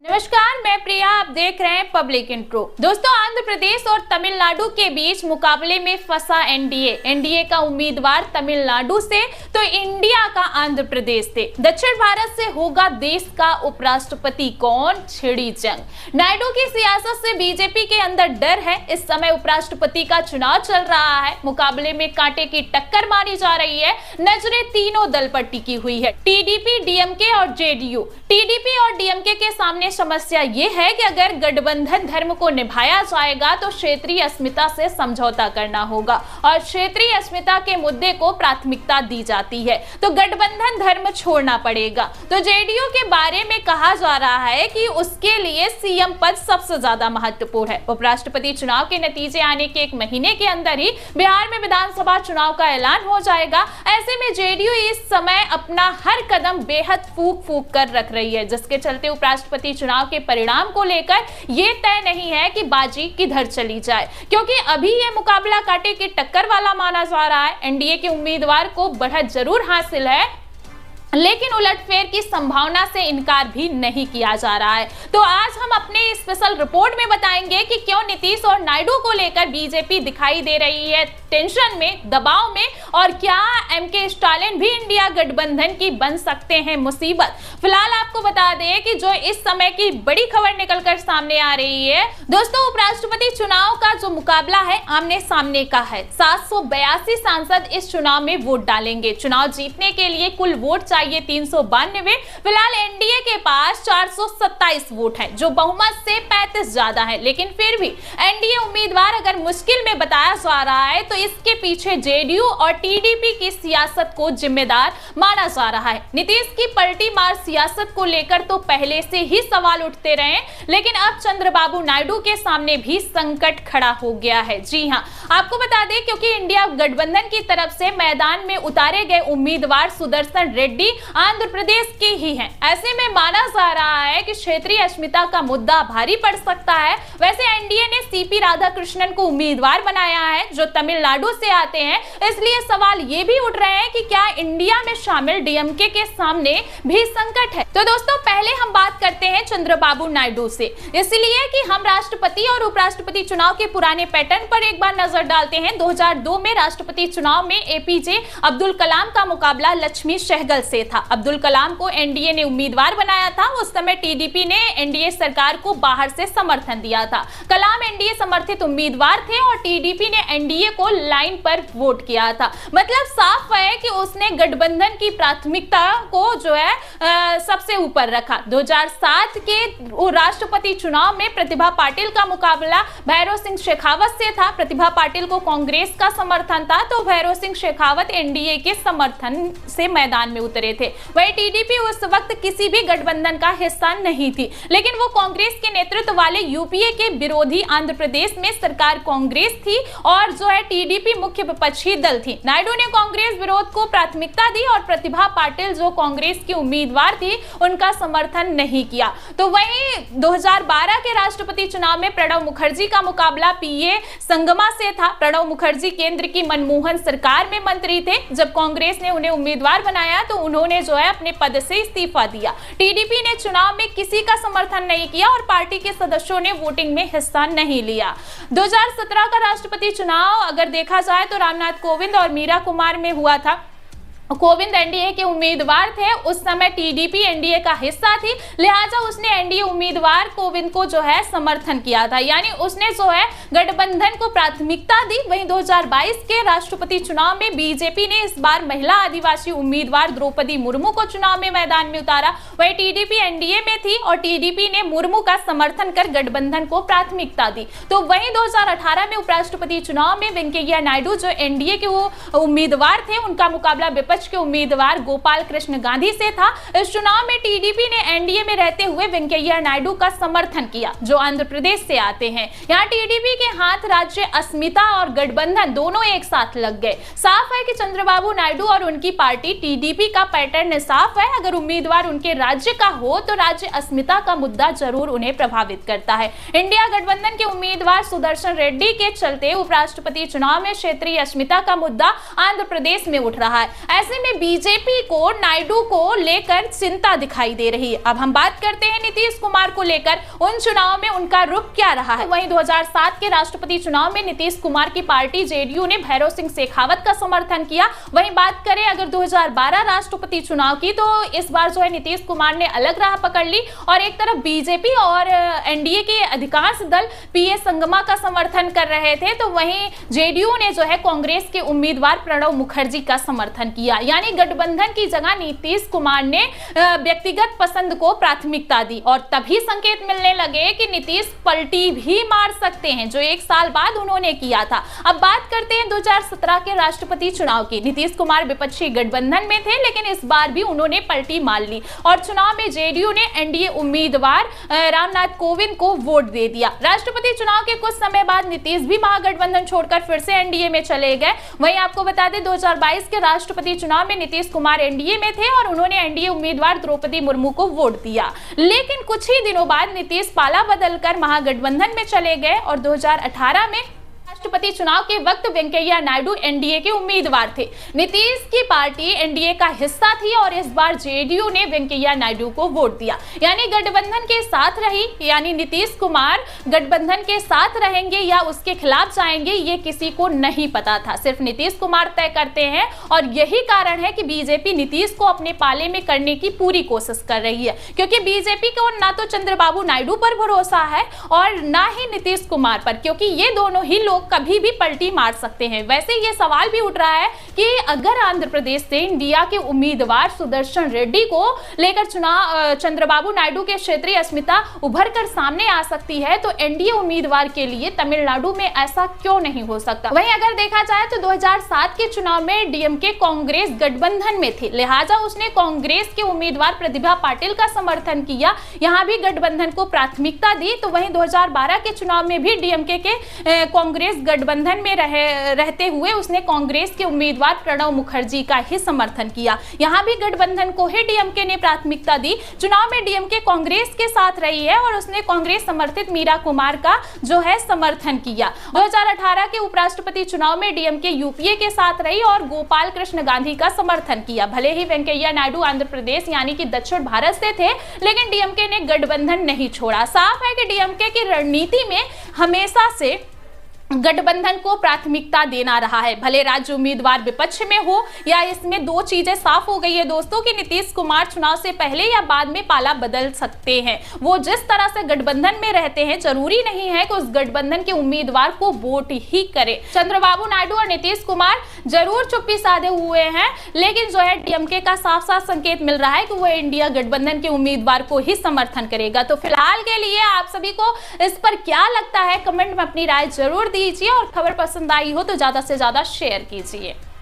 नमस्कार, मैं प्रिया, आप देख रहे हैं पब्लिक इंट्रो। दोस्तों, आंध्र प्रदेश और तमिलनाडु के बीच मुकाबले में फंसा एनडीए का उम्मीदवार तमिलनाडु से तो इंडिया का आंध्र प्रदेश से। दक्षिण भारत से होगा देश का उपराष्ट्रपति कौन, छिड़ी जंग। नायडू की सियासत से बीजेपी के अंदर डर है। इस समय उपराष्ट्रपति का चुनाव चल रहा है। मुकाबले में कांटे की टक्कर मानी जा रही है। नजरें तीनों दल पर टिकी हुई है, टीडीपी, डीएमके और जेडीयू। टीडीपी और डीएमके के सामने समस्या ये है कि अगर गठबंधन धर्म को निभाया जाएगा तो क्षेत्रीय अस्मिता से समझौता करना होगा और क्षेत्रीय अस्मिता के मुद्दे को प्राथमिकता दी जाती है, तो गठबंधन धर्म छोड़ना पड़ेगा। तो जेडीयू के बारे में कहा जा रहा है कि उसके लिए सीएम पद सबसे ज्यादा महत्वपूर्ण है। उपराष्ट्रपति चुनाव के नतीजे आने के 1 महीने के अंदर ही बिहार में विधानसभा चुनाव का ऐलान हो जाएगा। ऐसे में जेडीयू इस समय अपना हर कदम बेहद फूंक कर रख रही है, जिसके चलते उपराष्ट्रपति चुनाव के परिणाम को लेकर यह तय नहीं है कि बाजी किधर चली जाए, क्योंकि अभी यह मुकाबला कांटे की टक्कर वाला माना जा रहा है। एनडीए के उम्मीदवार को बढ़त जरूर हासिल है, लेकिन उलटफेर की संभावना से इनकार भी नहीं किया जा रहा है। तो आज हम अपने स्पेशल रिपोर्ट में बताएंगे कि क्यों नीतीश और नायडू को लेकर बीजेपी दिखाई दे रही है टेंशन में, दबाव में, और क्या एमके स्टालिन भी इंडिया गठबंधन की बन सकते हैं मुसीबत। फिलहाल आपको बता दें कि जो इस समय की बड़ी खबर निकलकर सामने आ रही है, दोस्तों, उपराष्ट्रपति चुनाव का जो मुकाबला है आमने सामने का है। 782 सांसद इस चुनाव में वोट डालेंगे। चुनाव जीतने के लिए कुल वोट चाहिए 392। फिलहाल एनडीए के पास 427 वोट है, जो बहुमत से 35 ज्यादा है। लेकिन फिर भी एनडीए उम्मीदवार अगर मुश्किल में बताया जा रहा है तो इसके पीछे जेडीयू और टीडीपी की सियासत को जिम्मेदार माना जा रहा है। नीतीश की पलटी मार सियासत को लेकर तो पहले से ही सवाल उठते रहे, लेकिन अब चंद्रबाबू नायडू के सामने भी संकट खड़ा हो गया है। जी हां, आपको बता दें, क्योंकि इंडिया गठबंधन की तरफ से मैदान में उतारे गए उम्मीदवार सुदर्शन रेड्डी आंध्र प्रदेश के ही हैं। ऐसे में माना जा रहा है कि क्षेत्रीय अस्मिता का मुद्दा भारी पड़ सकता है। वैसे एनडीए ने सीपी राधाकृष्णन को उम्मीदवार बनाया है, जो तमिलनाडु से आते हैं। इसलिए सवाल ये भी उठ रहे हैं कि क्या इंडिया में शामिल डीएमके के सामने भी संकट है। तो दोस्तों, पहले हम बात करते हैं चंद्रबाबू नायडू से, इसलिए कि हम राष्ट्रपति और उपराष्ट्रपति चुनाव के पुराने पैटर्न पर एक बार नजर डालते हैं। 2002 में राष्ट्रपति चुनाव में एपीजे अब्दुल कलाम का मुकाबला लक्ष्मी सहगल से था। अब्दुल कलाम को एनडीए ने उम्मीदवार बनाया था। उस समय टीडीपी ने एनडीए सरकार को बाहर से समर्थन दिया था। कलाम एनडीए समर्थित उम्मीदवार थे और टीडीपी ने एनडीए को लाइन पर वोट किया था। मतलब साफ है कि उसने गठबंधन की प्राथमिकता को जो है सबसे ऊपर रखा। 2007 के राष्ट्रपति चुनाव में प्रतिभा पाटिल का मुकाबला भैरव सिंह शेखावत से था। प्रतिभा पाटिल को कांग्रेस का समर्थन था, तो भैरव सिंह शेखावत एनडीए के समर्थन से मैदान में उतरे थे। वही टीडीपी उस वक्त किसी भी गठबंधन का हिस्सा नहीं थी, लेकिन वो कांग्रेस के नेतृत्व वाले यूपीए के विरोधी। आंध्र प्रदेश में सरकार कांग्रेस थी और जो है टीडीपी मुख्य विपक्षी दल थी। नायडू ने कांग्रेस विरोध को प्राथमिकता दी और प्रतिभा पाटिल जो कांग्रेस की उम्मीदवार थी उनका समर्थन नहीं किया। तो वहीं 2012 के राष्ट्रपति चुनाव में प्रणब मुखर्जी का मुकाबला पीए संगमा से था। प्रणब मुखर्जी केंद्र की मनमोहन सरकार में मंत्री थे। जब कांग्रेस ने उन्हें उम्मीदवार बनाया तो उन्होंने जो है अपने पद से इस्तीफा दिया। टीडीपी ने चुनाव में किसी का समर्थन नहीं किया और पार्टी के सदस्यों ने वोटिंग में हिस्सा नहीं लिया। 2017 का राष्ट्रपति चुनाव अगर देखा जाए तो रामनाथ कोविंद और मीरा कुमार में हुआ था। कोविंद एनडीए के उम्मीदवार थे। उस समय टीडीपी एनडीए का हिस्सा थी, लिहाजा उसने एनडीए उम्मीदवार कोविंद को जो है समर्थन किया था, यानी उसने जो है गठबंधन को प्राथमिकता दी। वहीं 2022 के राष्ट्रपति चुनाव में बीजेपी ने इस बार महिला आदिवासी उम्मीदवार द्रौपदी मुर्मू को चुनाव में मैदान में उतारा। वहीं टीडीपी एनडीए में थी और टीडीपी ने मुर्मू का समर्थन कर गठबंधन को प्राथमिकता दी। तो वहीं 2018 में उपराष्ट्रपति चुनाव में वेंकैया नायडू जो एनडीए के वो उम्मीदवार थे, उनका मुकाबला विपक्ष के उम्मीदवार गोपाल कृष्ण गांधी से था। इस चुनाव में टीडीपी ने एनडीए में रहते हुए वेंकैया नायडू का समर्थन किया, जो आंध्र प्रदेश से आते हैं। यहाँ टीडीपी के हाथ राज्य अस्मिता और गठबंधन दोनों एक साथ लग गए। साफ है कि चंद्रबाबू नायडू और उनकी पार्टी टीडीपी का पैटर्न साफ है। अगर उम्मीदवार उनके राज्य का हो तो राज्य अस्मिता का मुद्दा जरूर उन्हें प्रभावित करता है। इंडिया गठबंधन के उम्मीदवार सुदर्शन रेड्डी के चलते उपराष्ट्रपति चुनाव में क्षेत्रीय अस्मिता का मुद्दा आंध्र प्रदेश में उठ रहा है। ऐसे में बीजेपी को नायडू को लेकर चिंता दिखाई दे रही है। अब हम बात करते हैं नीतीश कुमार को लेकर, उन चुनाव में उनका रुख क्या रहा है। वहीं 2007 के राष्ट्रपति चुनाव में नीतीश कुमार की पार्टी जेडीयू ने भैरव सिंह शेखावत का समर्थन किया। वहीं बात करें अगर 2012 राष्ट्रपति चुनाव की, तो इस बार जो है नीतीश कुमार ने अलग राह पकड़ ली और एक तरफ बीजेपी और एनडीए के अधिकांश दल पीए संगमा का समर्थन कर रहे थे, तो वहीं जेडीयू ने जो है कांग्रेस के उम्मीदवार प्रणब मुखर्जी का समर्थन किया। यानी गठबंधन की जगह नीतीश कुमार ने व्यक्तिगत पसंद को प्राथमिकता दी और तभी संकेत मिलने लगे कि नीतीश पलटी भी मार सकते हैं, जो एक साल बाद उन्होंने किया था। अब बात करते हैं 2017 के राष्ट्रपति चुनाव की। नीतीश कुमार विपक्षी गठबंधन में थे, लेकिन इस बार भी उन्होंने पलटी मार ली और चुनाव में जेडीयू ने एनडीए उम्मीदवार रामनाथ कोविंद को वोट दे दिया। राष्ट्रपति चुनाव के कुछ समय बाद नीतीश भी महागठबंधन छोड़कर फिर से एनडीए में चले गए। वहीं आपको बता दें 2022 के राष्ट्रपति चुनाव में नीतीश कुमार एनडीए में थे और उन्होंने एनडीए उम्मीदवार द्रौपदी मुर्मू को वोट दिया, लेकिन कुछ ही दिनों बाद नीतीश पाला बदलकर महागठबंधन में चले गए और 2018 में राष्ट्रपति चुनाव के वक्त वेंकैया नायडू एनडीए के उम्मीदवार थे। नीतीश की पार्टी एनडीए का हिस्सा थी और इस बार जेडीयू ने वेंकैया नायडू को वोट दिया, यानी गठबंधन के साथ रही। यानी नीतीश कुमार गठबंधन के साथ रहेंगे या उसके खिलाफ जाएंगे, ये किसी को नहीं पता था, सिर्फ नीतीश कुमार तय करते हैं। और यही कारण है कि बीजेपी नीतीश को अपने पाले में करने की पूरी कोशिश कर रही है, क्योंकि बीजेपी को ना तो चंद्रबाबू नायडू पर भरोसा है और ना ही नीतीश कुमार पर, क्योंकि ये दोनों ही लोग कभी भी पलटी मार सकते हैं। वैसे ये सवाल भी उठ रहा है कि अगर आंध्र प्रदेश से इंडिया के उम्मीदवार सुदर्शन रेड्डी को लेकर चुनाव चंद्रबाबू नायडू के क्षेत्रीय अस्मिता उभर कर सामने आ सकती है, तो एनडीए उम्मीदवार के लिए तमिलनाडु में ऐसा क्यों नहीं हो सकता। वहीं अगर देखा जाए तो 2007 के चुनाव में डीएमके कांग्रेस गठबंधन में थी, लिहाजा उसने कांग्रेस के उम्मीदवार प्रतिभा पाटिल का समर्थन किया, यहां भी गठबंधन को प्राथमिकता दी। तो वहीं 2012 के चुनाव में भी डीएमके के कांग्रेस गठबंधन में रहते हुए उसने कांग्रेस के उम्मीदवार प्रणब मुखर्जी का ही समर्थन किया, यहां भी गठबंधन को ही डीएमके ने प्राथमिकता दी। चुनाव में डीएमके कांग्रेस के साथ रही है और उसने कांग्रेस समर्थित मीरा कुमार का जो है समर्थन किया। 2018 के उपराष्ट्रपति चुनाव में डीएमके यूपीए के साथ रही और गोपाल कृष्ण गांधी का समर्थन किया। भले ही वेंकैया नायडू आंध्र प्रदेश यानी कि दक्षिण भारत से थे, लेकिन डीएमके ने गठबंधन नहीं छोड़ा। साफ है कि डीएमके की रणनीति में हमेशा से गठबंधन को प्राथमिकता देना रहा है, भले राज्य उम्मीदवार विपक्ष में हो या इसमें दो चीजें साफ हो गई है दोस्तों कि नीतीश कुमार चुनाव से पहले या बाद में पाला बदल सकते हैं। वो जिस तरह से गठबंधन में रहते हैं, जरूरी नहीं है कि उस गठबंधन के उम्मीदवार को वोट ही करे। चंद्रबाबू नायडू और नीतीश कुमार जरूर चुप्पी साधे हुए हैं, लेकिन जो है डीएमके का साफ साफ संकेत मिल रहा है कि वो इंडिया गठबंधन के उम्मीदवार को ही समर्थन करेगा। तो फिलहाल के लिए आप सभी को इस पर क्या लगता है, कमेंट में अपनी राय जरूर दीजिए और खबर पसंद आई हो तो ज्यादा से ज्यादा शेयर कीजिए।